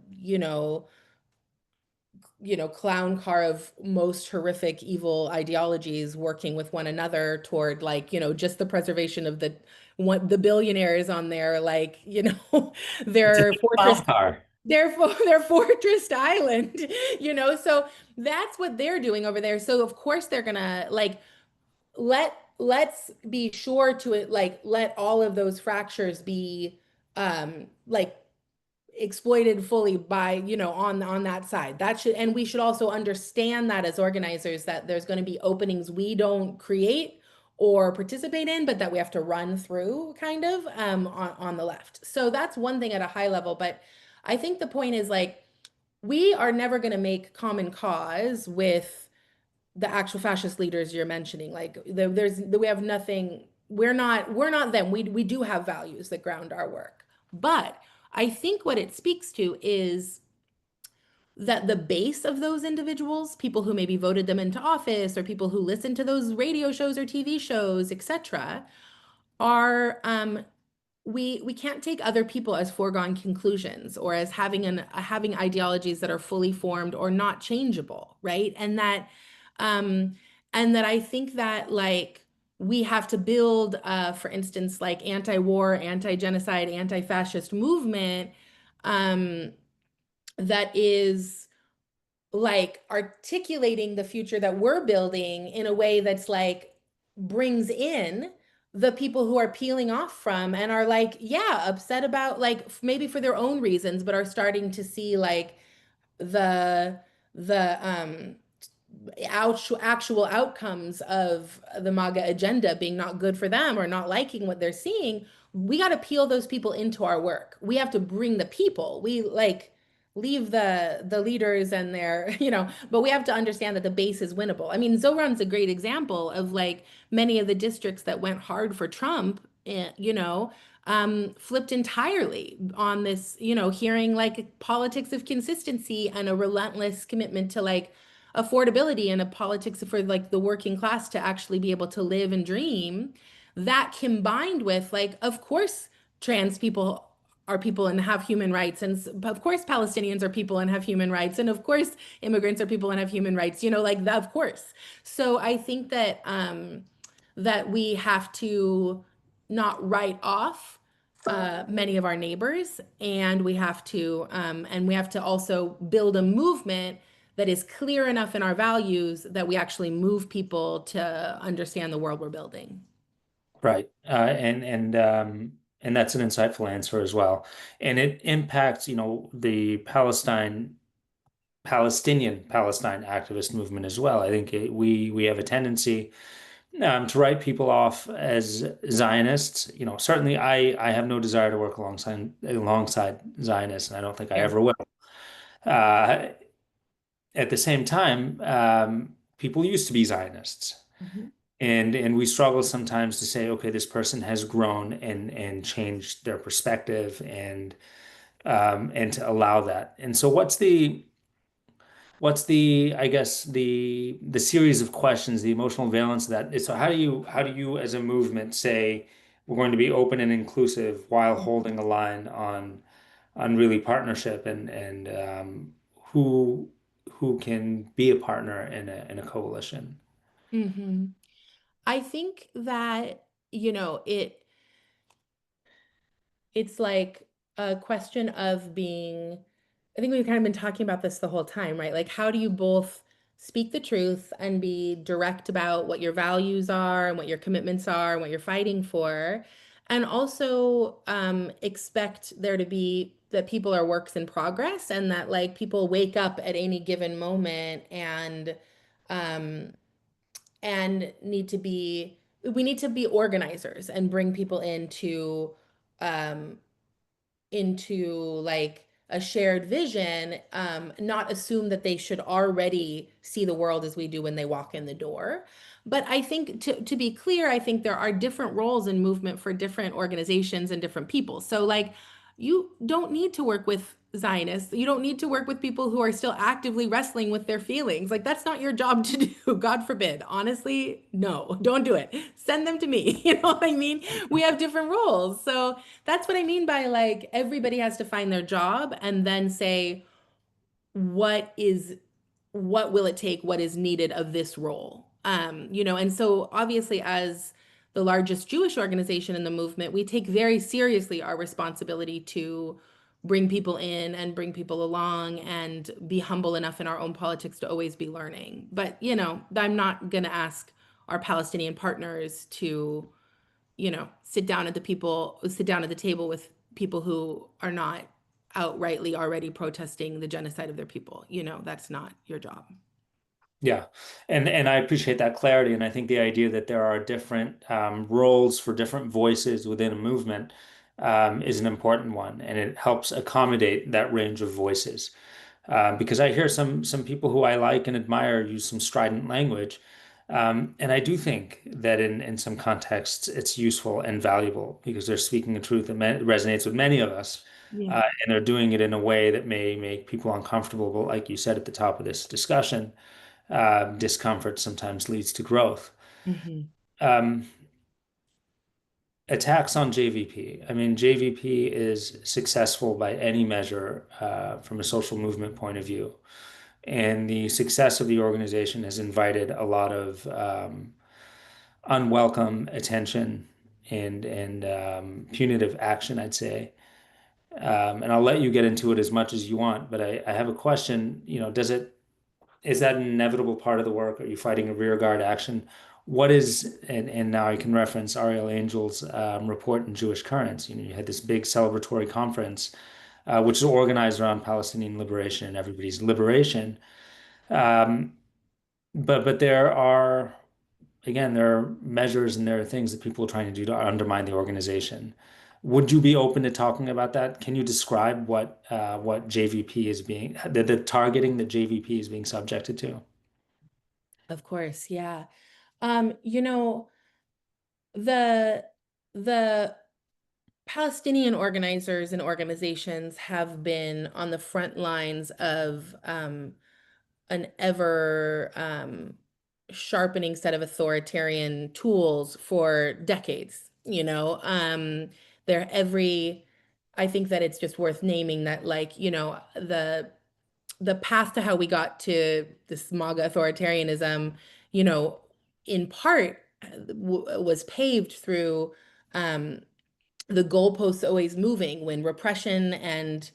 clown car of most horrific evil ideologies working with one another toward like, just the preservation of the billionaires on their like, It's a their fortress, clown car. their fortress island, so that's what they're doing over there. So of course they're gonna like let's be sure to it, like let all of those fractures be like exploited fully by, on that side. That should, and we should also understand that as organizers, that there's going to be openings we don't create or participate in, but that we have to run through kind of on the left. So that's one thing at a high level. But I think the point is like, we are never going to make common cause with the actual fascist leaders you're mentioning. Like we have nothing, we're not them. We do have values that ground our work. But I think what it speaks to is that the base of those individuals, people who maybe voted them into office or people who listen to those radio shows or TV shows, etc., are we can't take other people as foregone conclusions or as having ideologies that are fully formed or not changeable, right? Um and that I think that like we have to build for instance like anti-war, anti-genocide, anti-fascist movement um that is like articulating the future that we're building in a way that's like brings in the people who are peeling off from and are like, yeah, upset about like maybe for their own reasons, but are starting to see like the the actual outcomes of the MAGA agenda being not good for them or not liking what they're seeing. We got to peel those people into our work. We have to bring the people. We like leave the leaders and their, but we have to understand that the base is winnable. I mean, Zoran's a great example of like many of the districts that went hard for Trump, flipped entirely on this, hearing like politics of consistency and a relentless commitment to like affordability and a politics for like the working class to actually be able to live and dream. That combined with like, of course, trans people are people and have human rights, and of course Palestinians are people and have human rights, and of course immigrants are people and have human rights, like of course. So I think that we have to not write off many of our neighbors, and we have to also build a movement that is clear enough in our values that we actually move people to understand the world we're building. Right. And that's an insightful answer as well. And it impacts, the Palestinian activist movement as well. I think we have a tendency to write people off as Zionists. Certainly I have no desire to work alongside Zionists, and I don't think I Fair. ever will. Uh, at the same time, people used to be Zionists. Mhm. And we struggle sometimes to say, okay, this person has grown and changed their perspective and to allow that. And so what's the I guess the series of questions, the emotional valence of that is, so how do you as a movement say we're going to be open and inclusive while holding a line on really partnership and who can be a partner in a coalition? Mhm. I think that, it's like a question of being, I think we've kind of been talking about this the whole time, right? Like, how do you both speak the truth and be direct about what your values are and what your commitments are and what you're fighting for, and also expect there to be that people are works in progress and that like people wake up at any given moment um, and we need to be organizers and bring people um, into like a shared vision, not assume that they should already see the world as we do when they walk in the door. But I think to be clear, I think there are different roles in movement for different organizations and different people. So like you don't need to work with Zionists. You don't need to work with people who are still actively wrestling with their feelings. Like that's not your job to do. God forbid. Honestly, no, don't do it. Send them to me. You know what I mean? We have different roles. So that's what I mean by like everybody has to find their job and then say what is what will it take, what is needed of this role. And so obviously as the largest Jewish organization in the movement, we take very seriously our responsibility to bring people in and bring people along and be humble enough in our own politics to always be learning. But, I'm not going to ask our Palestinian partners to, sit down at the table with people who are not outrightly already protesting the genocide of their people. That's not your job. Yeah, and I appreciate that clarity, and I think the idea that there are different roles for different voices within a movement is an important one, and it helps accommodate that range of voices. Because I hear some people who I like and admire use some strident language, and I do think that in some contexts it's useful and valuable because they're speaking a truth that resonates with many of us, Yeah. and they're doing it in a way that may make people uncomfortable. But like you said at the top of this discussion, discomfort sometimes leads to growth. Hmm. Um, Attacks on JVP. I mean, JVP is successful by any measure from a social movement point of view. And the success of the organization has invited a lot of unwelcome attention and punitive action, I'd say. And I'll let you get into it as much as you want, but I have a question. Is that an inevitable part of the work? Are you fighting a rearguard action? What is, and now I can reference Ariel Angel's report in Jewish Currents. You had this big celebratory conference, which is organized around Palestinian liberation and everybody's liberation. Um, but there are measures and there are things that people are trying to do to undermine the organization. Would you be open to talking about that? Can you describe what JVP is being, the targeting that JVP is being subjected to? Of course, yeah. Um, you know, the the Palestinian organizers and organizations have been on the front lines of an ever sharpening set of authoritarian tools for decades. They're every, I think that it's just worth naming that, like, the path to how we got to this MAGA authoritarianism, you know, in part was paved through um, the goalposts always moving when repression and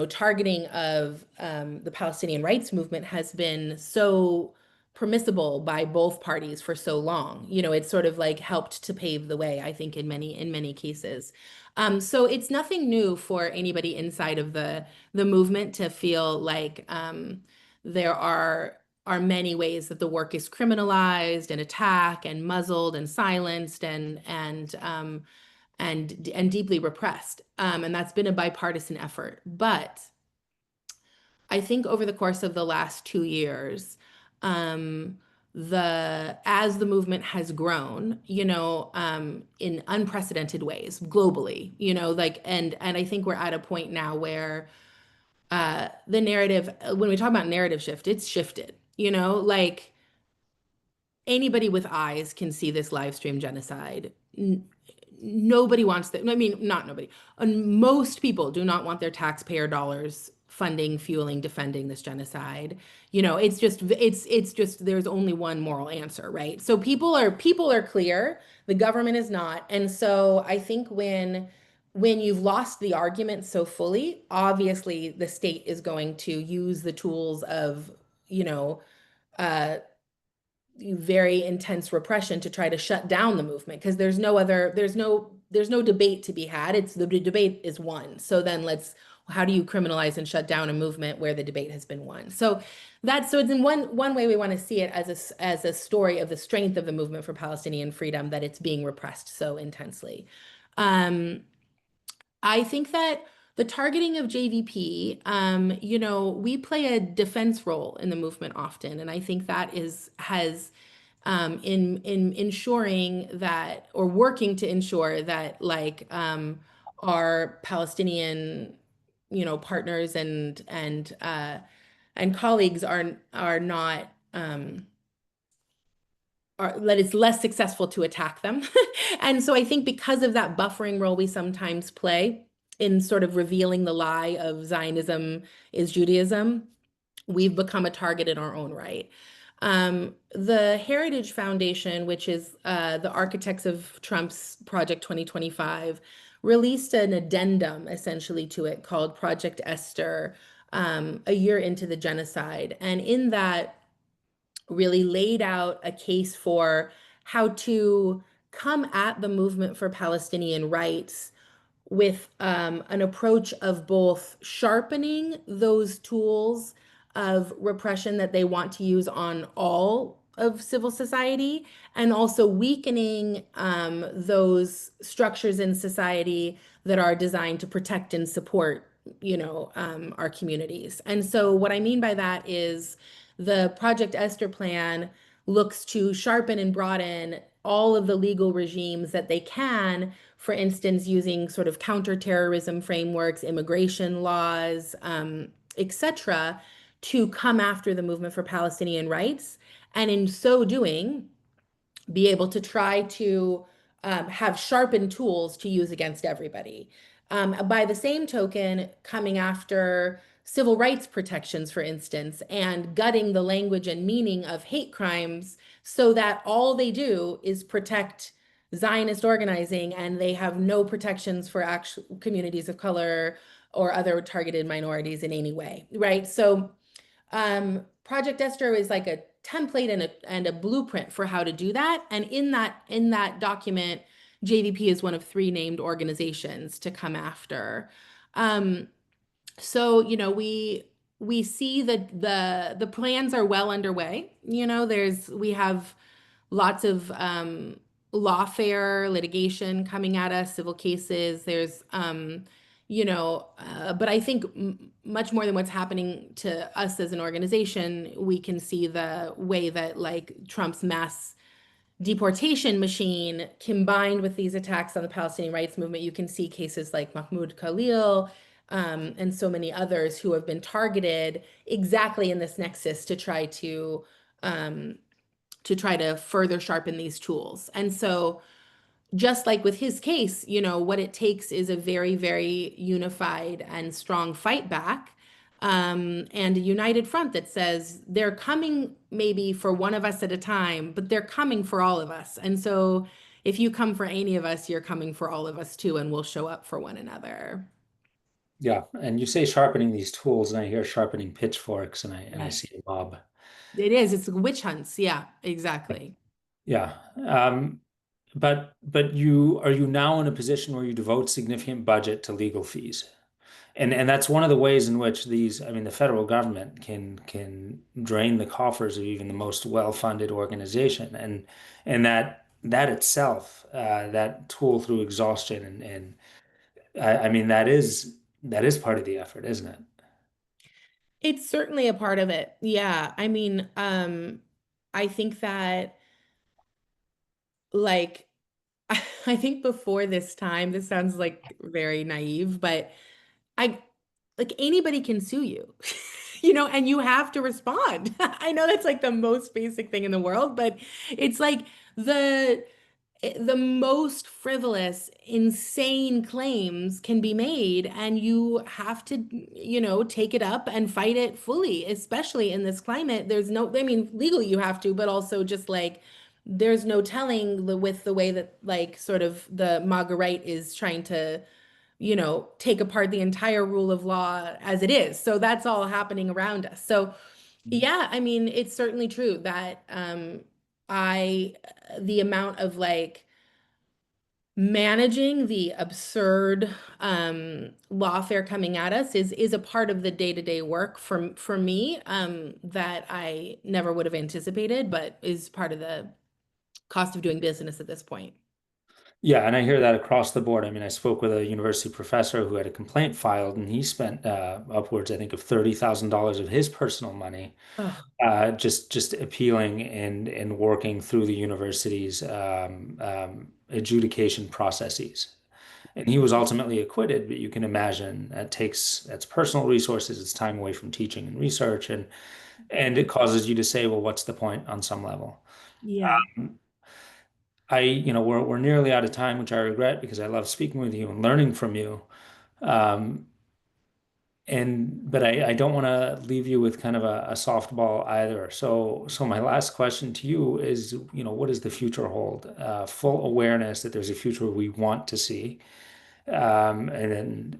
targeting of the Palestinian rights movement has been so permissible by both parties for so long. It's sort of like helped to pave the way, I think, in many cases. So it's nothing new for anybody inside of the movement to feel like there are many ways that the work is criminalized and attacked and muzzled and silenced and deeply repressed. And that's been a bipartisan effort. But I think over the course of the last 2 years, um, the as the movement has grown, in unprecedented ways globally, like and I think we're at a point now where the narrative, when we talk about narrative shift, it's shifted, like anybody with eyes can see this live stream genocide. Nobody wants that. I mean, not nobody. Most people do not want their taxpayer dollars funding, fueling, defending this genocide. It's just there's only one moral answer, right? So people are clear, the government is not. And so I think when you've lost the argument so fully, obviously the state is going to use the tools of, you know, uh very intense repression to try to shut down the movement because there's no debate to be had. It's the debate is won. So then how do you criminalize and shut down a movement where the debate has been won? So it's in one way we want to see it as a story of the strength of the movement for Palestinian freedom, that it's being repressed so intensely. Um, I think that the targeting of JVP, we play a defense role in the movement often, and I think that has in ensuring that, or working to ensure that, like, our Palestinian, partners and colleagues are not that it's less successful to attack them. And so I think because of that buffering role we sometimes play in sort of revealing the lie of Zionism is Judaism, we've become a target in our own right. The Heritage Foundation, which is the architects of Trump's Project 2025, released an addendum essentially to it called Project Esther a year into the genocide. And in that, really laid out a case for how to come at the movement for Palestinian rights with an approach of both sharpening those tools of repression that they want to use on all of civil society and also weakening those structures in society that are designed to protect and support, our communities. And so what I mean by that is the Project Esther plan looks to sharpen and broaden all of the legal regimes that they can, for instance, using sort of counterterrorism frameworks, immigration laws, etc., to come after the movement for Palestinian rights. And in so doing, be able to try to have sharpened tools to use against everybody. By the same token, coming after civil rights protections, for instance, and gutting the language and meaning of hate crimes so that all they do is protect Zionist organizing and they have no protections for actual communities of color or other targeted minorities in any way, right? So Project Esther is like a template and a blueprint for how to do that. And in that document, JVP is one of three named organizations to come after. Um, so, we see that the plans are well underway. We have lots of lawfare litigation coming at us, civil cases. But I think much more than what's happening to us as an organization, we can see the way that like Trump's mass deportation machine combined with these attacks on the Palestinian rights movement. You can see cases like Mahmoud Khalil and so many others who have been targeted exactly in this nexus um, to try to further sharpen these tools. And so, just like with his case, what it takes is a very, very unified and strong fight back, and a united front that says they're coming maybe for one of us at a time, but they're coming for all of us. And so, if you come for any of us, you're coming for all of us too, and we'll show up for one another. Yeah, and you say sharpening these tools, and I hear sharpening pitchforks, and I Yes. see a mob. It is. It's witch hunts. Yeah, exactly. Yeah. But you now in a position where you devote significant budget to legal fees? And that's one of the ways in which I mean, the federal government can drain the coffers of even the most well-funded organization, and that itself, that tool through exhaustion, and I mean that is part of the effort, isn't it? It's certainly a part of it. Yeah. I mean, I think that like I think before this time, this sounds like very naive, but I like anybody can sue you, and you have to respond. I know that's like the most basic thing in the world, but it's like the the most frivolous, insane claims can be made, and you have to, take it up and fight it fully, especially in this climate. I mean, legally you have to, but also just like there's no telling with the way that like sort of the MAGA right is trying to, take apart the entire rule of law as it is. So that's all happening around us. So yeah, I mean, it's certainly true that I the amount of like managing the absurd lawfare coming at us is a part of the day-to-day work for me that I never would have anticipated, but is part of the cost of doing business at this point. Yeah, and I hear that across the board. I mean, I spoke with a university professor who had a complaint filed, and he spent upwards, I think, of $30,000 of his personal money Oh, just appealing and working through the university's adjudication processes. And he was ultimately acquitted, but you can imagine that's personal resources, it's time away from teaching and research, and it causes you to say, well, what's the point on some level? yeah. We're nearly out of time, which I regret because I love speaking with you and learning from you. Um, but I don't want to leave you with kind of a softball either. So my last question to you is, what does the future hold? Full awareness that there's a future we want to see, and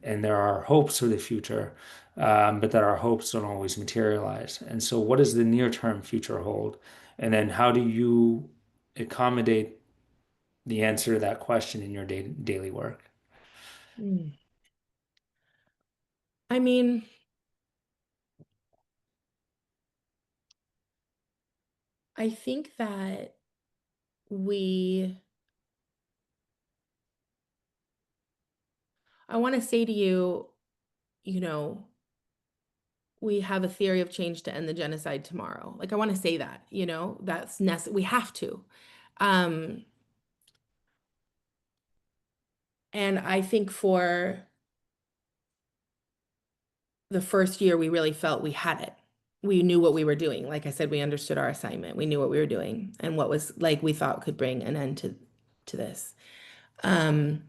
there are hopes for the future, but that our hopes don't always materialize. And so, what does the near-term future hold? And then, how do you accommodate the answer to that question in your daily work? Mm. I mean, I think that we, I want to say to you, you know, we have a theory of change to end the genocide tomorrow. Like, I want to say that, that's necessary. We have to. Um, and I think for the first year, we really felt we had it. We knew what we were doing. Like I said, we understood our assignment. We knew what we were doing and what was like we thought could bring an end to this. Um,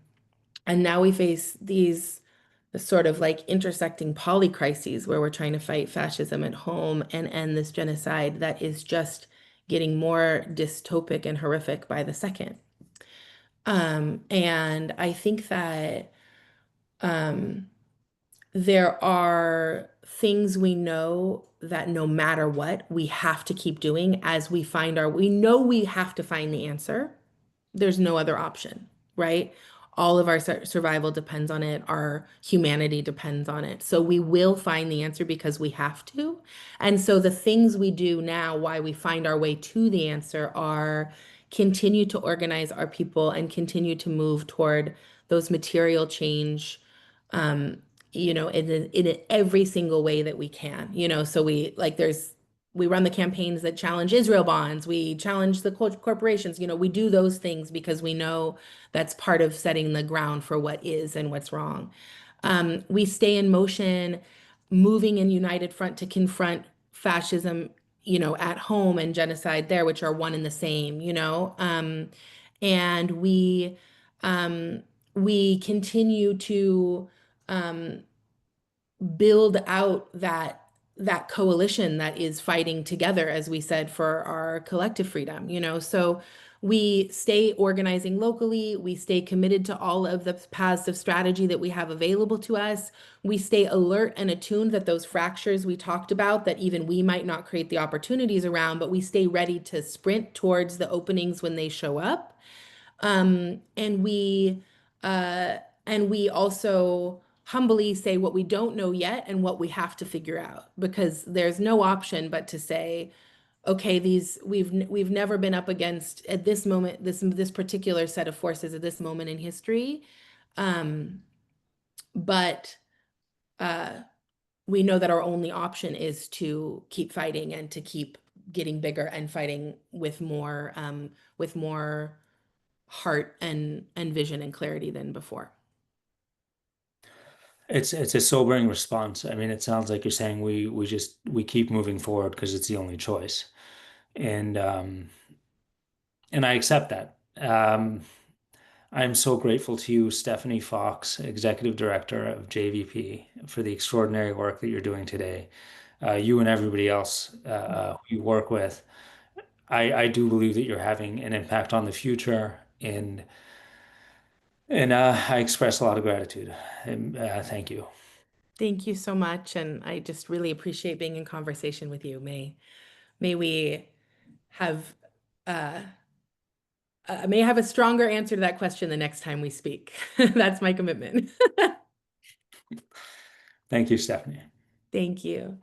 and now we face these the sort of like intersecting polycrises where we're trying to fight fascism at home and end this genocide that is just getting more dystopic and horrific by the second. And I think that um, there are things we know that no matter what, we have to keep doing as we know we have to find the answer. There's no other option, right? All of our survival depends on it. Our humanity depends on it. So we will find the answer because we have to. And so the things we do now, why we find our way to the answer, are continue to organize our people and continue to move toward those material change, um, in every single way that we can. So we run the campaigns that challenge Israel bonds. We challenge the corporations. We do those things because we know that's part of setting the ground for what is and what's wrong. We stay in motion, moving in united front to confront fascism, at home and genocide there, which are one and the same. And um, we continue to um, build out that coalition that is fighting together, as we said, for our collective freedom. So we stay organizing locally, we stay committed to all of the paths of strategy that we have available to us. We stay alert and attuned that those fractures we talked about, that even we might not create the opportunities around, but we stay ready to sprint towards the openings when they show up. Um, and we uh, and we also humbly say what we don't know yet and what we have to figure out, because there's no option but to say, okay, we've never been up against at this moment this particular set of forces at this moment in history, um, but uh, we know that our only option is to keep fighting and to keep getting bigger and fighting with more heart and vision and clarity than before. It's a sobering response. I mean, it sounds like you're saying we keep moving forward because it's the only choice. And and I accept that. I'm so grateful to you, Stefanie Fox, Executive Director of JVP, for the extraordinary work that you're doing today. You and everybody else who you work with. I do believe that you're having an impact on the future, and I express a lot of gratitude. And thank you. Thank you so much, and I just really appreciate being in conversation with you. May we have uh, may have a stronger answer to that question the next time we speak. That's my commitment. Thank you, Stephanie. Thank you.